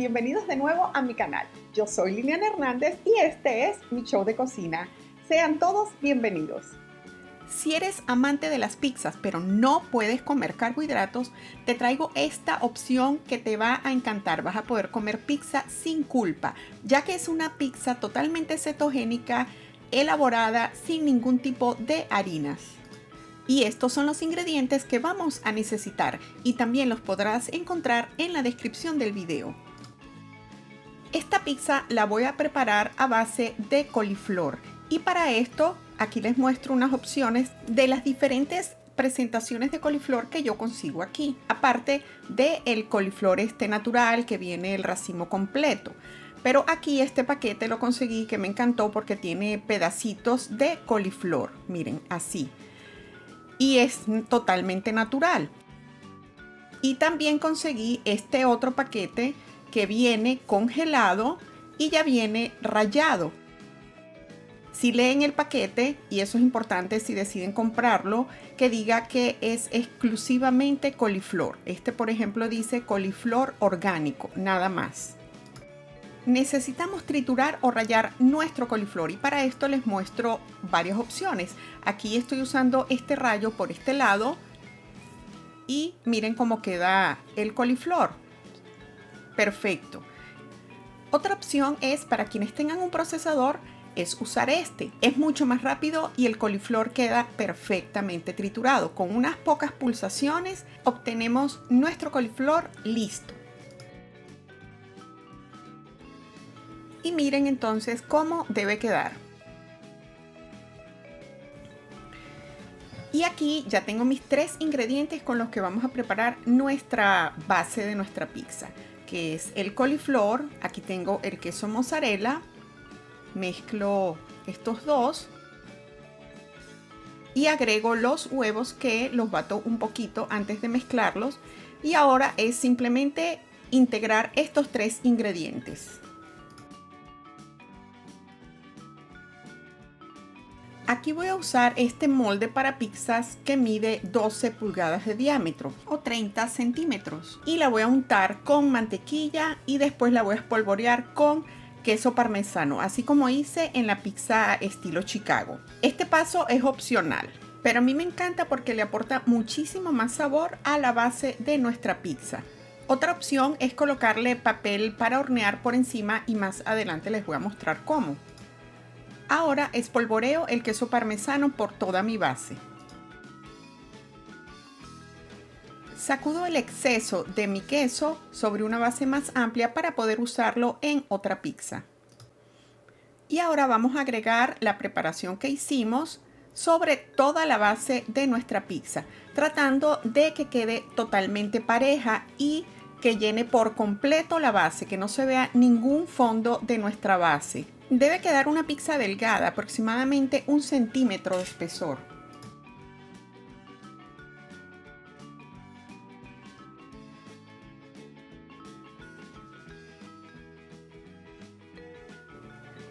bienvenidos de nuevo a mi canal. Yo soy Liliana Hernández y este es mi show de cocina. Sean todos bienvenidos. Si eres amante de las pizzas pero no puedes comer carbohidratos, te traigo esta opción que te va a encantar. Vas a poder comer pizza sin culpa, ya que es una pizza totalmente cetogénica, elaborada sin ningún tipo de harinas. Y estos son los ingredientes que vamos a necesitar y también los podrás encontrar en la descripción del video. Esta pizza la voy a preparar a base de coliflor y para esto aquí les muestro unas opciones de las diferentes presentaciones de coliflor que yo consigo aquí, aparte del coliflor natural que viene el racimo completo. Pero aquí este paquete lo conseguí que me encantó porque tiene pedacitos de coliflor, miren, así. Y es totalmente natural. Y también conseguí este otro paquete que viene congelado y ya viene rallado. Si leen el paquete, y eso es importante si deciden comprarlo, que diga que es exclusivamente coliflor. Este, por ejemplo, dice coliflor orgánico, nada más. Necesitamos triturar o rallar nuestro coliflor y para esto les muestro varias opciones. Aquí estoy usando este rayo por este lado y miren cómo queda el coliflor. Perfecto. Otra opción es para quienes tengan un procesador es usar este. Es mucho más rápido y el coliflor queda perfectamente triturado. Con unas pocas pulsaciones obtenemos nuestro coliflor listo. Y miren entonces cómo debe quedar. Y aquí ya tengo mis tres ingredientes con los que vamos a preparar nuestra base de nuestra pizza, que es el coliflor. Aquí tengo el queso mozzarella. Mezclo estos dos y agrego los huevos que los bato un poquito antes de mezclarlos. Y ahora es simplemente integrar estos tres ingredientes. Aquí voy a usar este molde para pizzas que mide 12 pulgadas de diámetro o 30 centímetros y la voy a untar con mantequilla y después la voy a espolvorear con queso parmesano, así como hice en la pizza estilo Chicago. Este paso es opcional, pero a mí me encanta porque le aporta muchísimo más sabor a la base de nuestra pizza. Otra opción es colocarle papel para hornear por encima y más adelante les voy a mostrar cómo. Ahora espolvoreo el queso parmesano por toda mi base. Sacudo el exceso de mi queso sobre una base más amplia para poder usarlo en otra pizza. Y ahora vamos a agregar la preparación que hicimos sobre toda la base de nuestra pizza, tratando de que quede totalmente pareja y que llene por completo la base, que no se vea ningún fondo de nuestra base. Debe quedar una pizza delgada, aproximadamente 1 centímetro de espesor.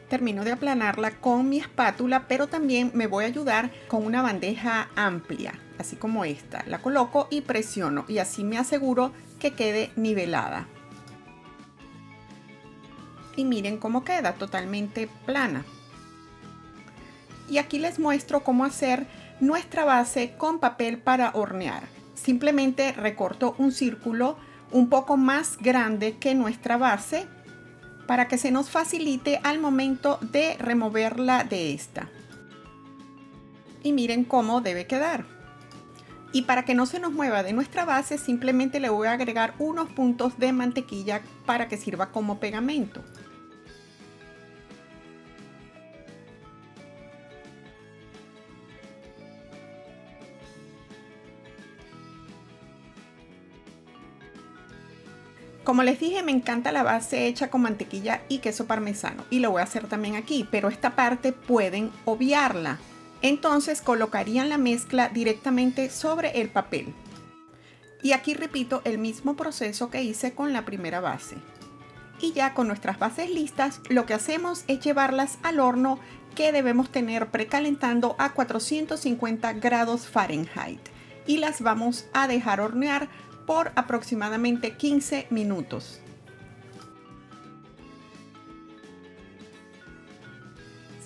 Termino de aplanarla con mi espátula, pero también me voy a ayudar con una bandeja amplia, así como esta. La coloco y presiono y así me aseguro que quede nivelada. Y miren cómo queda, totalmente plana. Y aquí les muestro cómo hacer nuestra base con papel para hornear. Simplemente recorto un círculo un poco más grande que nuestra base para que se nos facilite al momento de removerla de esta. Y miren cómo debe quedar. Y para que no se nos mueva de nuestra base, simplemente le voy a agregar unos puntos de mantequilla para que sirva como pegamento. Como les dije, me encanta la base hecha con mantequilla y queso parmesano y lo voy a hacer también aquí, pero esta parte pueden obviarla. Entonces colocarían la mezcla directamente sobre el papel. Y aquí repito el mismo proceso que hice con la primera base. Y ya con nuestras bases listas, lo que hacemos es llevarlas al horno que debemos tener precalentando a 450 grados Fahrenheit. Y las vamos a dejar hornear por aproximadamente 15 minutos.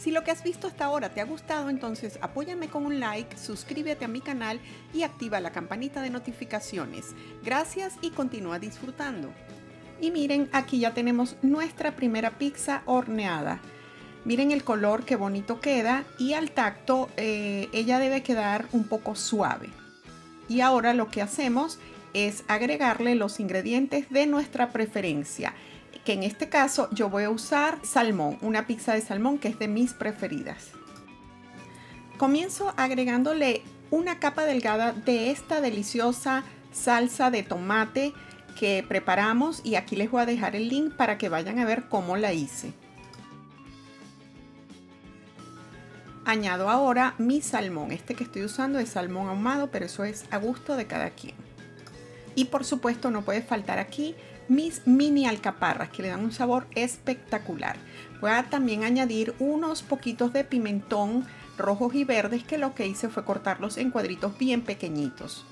Si lo que has visto hasta ahora te ha gustado, entonces apóyame con un like, suscríbete a mi canal y activa la campanita de notificaciones. Gracias y continúa disfrutando. Y miren, aquí ya tenemos nuestra primera pizza horneada. Miren el color, qué bonito queda, y al tacto ella debe quedar un poco suave. Y ahora lo que hacemos es agregarle los ingredientes de nuestra preferencia, que en este caso yo voy a usar salmón, una pizza de salmón que es de mis preferidas. Comienzo agregándole una capa delgada de esta deliciosa salsa de tomate que preparamos, y aquí les voy a dejar el link para que vayan a ver cómo la hice. Añado ahora mi salmón. Este que estoy usando es salmón ahumado, pero eso es a gusto de cada quien. Y por supuesto no puede faltar aquí mis mini alcaparras, que le dan un sabor espectacular. Voy a también añadir unos poquitos de pimentón rojos y verdes, que lo que hice fue cortarlos en cuadritos bien pequeñitos.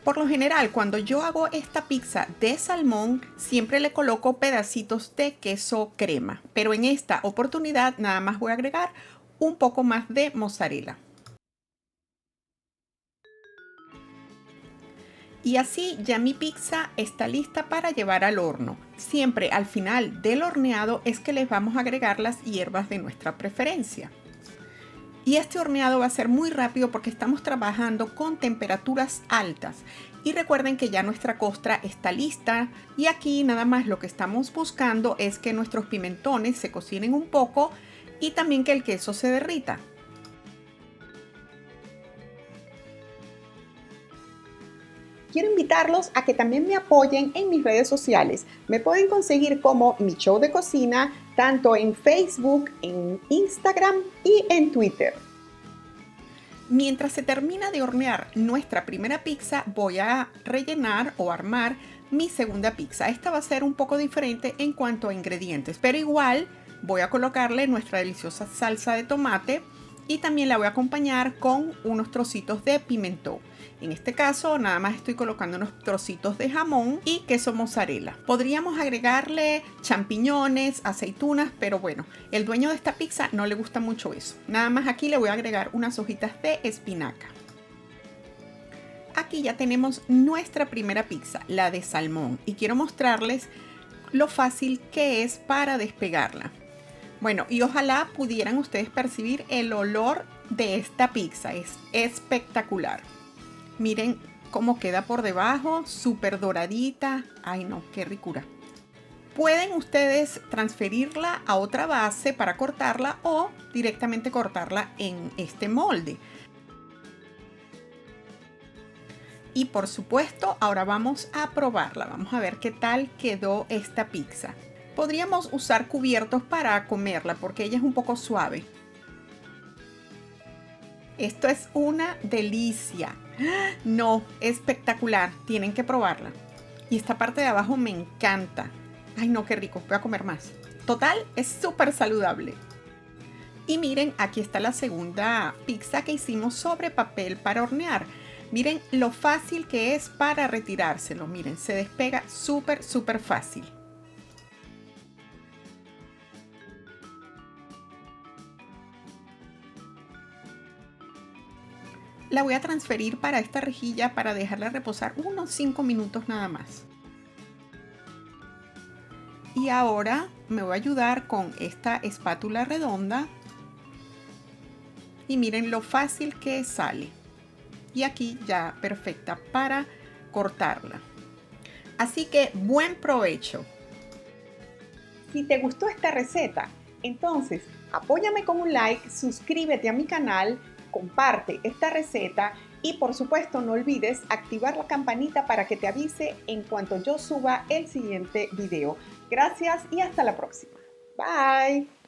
Por lo general, cuando yo hago esta pizza de salmón, siempre le coloco pedacitos de queso crema, pero en esta oportunidad nada más voy a agregar un poco más de mozzarella. Y así ya mi pizza está lista para llevar al horno. Siempre al final del horneado es que les vamos a agregar las hierbas de nuestra preferencia. Y este horneado va a ser muy rápido porque estamos trabajando con temperaturas altas. Y recuerden que ya nuestra costra está lista, y aquí nada más lo que estamos buscando es que nuestros pimentones se cocinen un poco y también que el queso se derrita. Quiero invitarlos a que también me apoyen en mis redes sociales. Me pueden conseguir como Mi Show de Cocina, tanto en Facebook, en Instagram y en Twitter. Mientras se termina de hornear nuestra primera pizza, voy a rellenar o armar mi segunda pizza. Esta va a ser un poco diferente en cuanto a ingredientes, pero igual voy a colocarle nuestra deliciosa salsa de tomate y también la voy a acompañar con unos trocitos de pimentón. En este caso nada más estoy colocando unos trocitos de jamón y queso mozzarella. Podríamos agregarle champiñones, aceitunas, pero bueno, el dueño de esta pizza no le gusta mucho eso. Nada más aquí le voy a agregar unas hojitas de espinaca. Aquí ya tenemos nuestra primera pizza, la de salmón, y quiero mostrarles lo fácil que es para despegarla. Bueno, y ojalá pudieran ustedes percibir el olor de esta pizza, es espectacular. Miren cómo queda por debajo, súper doradita. Ay no, qué ricura. Pueden ustedes transferirla a otra base para cortarla o directamente cortarla en este molde. Y por supuesto, ahora vamos a probarla. Vamos a ver qué tal quedó esta pizza. Podríamos usar cubiertos para comerla porque ella es un poco suave. Esto es una delicia. No, espectacular. Tienen que probarla. Y esta parte de abajo me encanta. Ay no, qué rico. Voy a comer más. Total, es súper saludable. Y miren, aquí está la segunda pizza que hicimos sobre papel para hornear. Miren lo fácil que es para retirárselo. Miren, se despega súper fácil. La voy a transferir para esta rejilla para dejarla reposar unos 5 minutos nada más. Y ahora me voy a ayudar con esta espátula redonda. Y miren lo fácil que sale. Y aquí ya perfecta para cortarla. Así que buen provecho. Si te gustó esta receta, entonces apóyame con un like, suscríbete a mi canal, comparte esta receta y por supuesto no olvides activar la campanita para que te avise en cuanto yo suba el siguiente video. Gracias y hasta la próxima. Bye.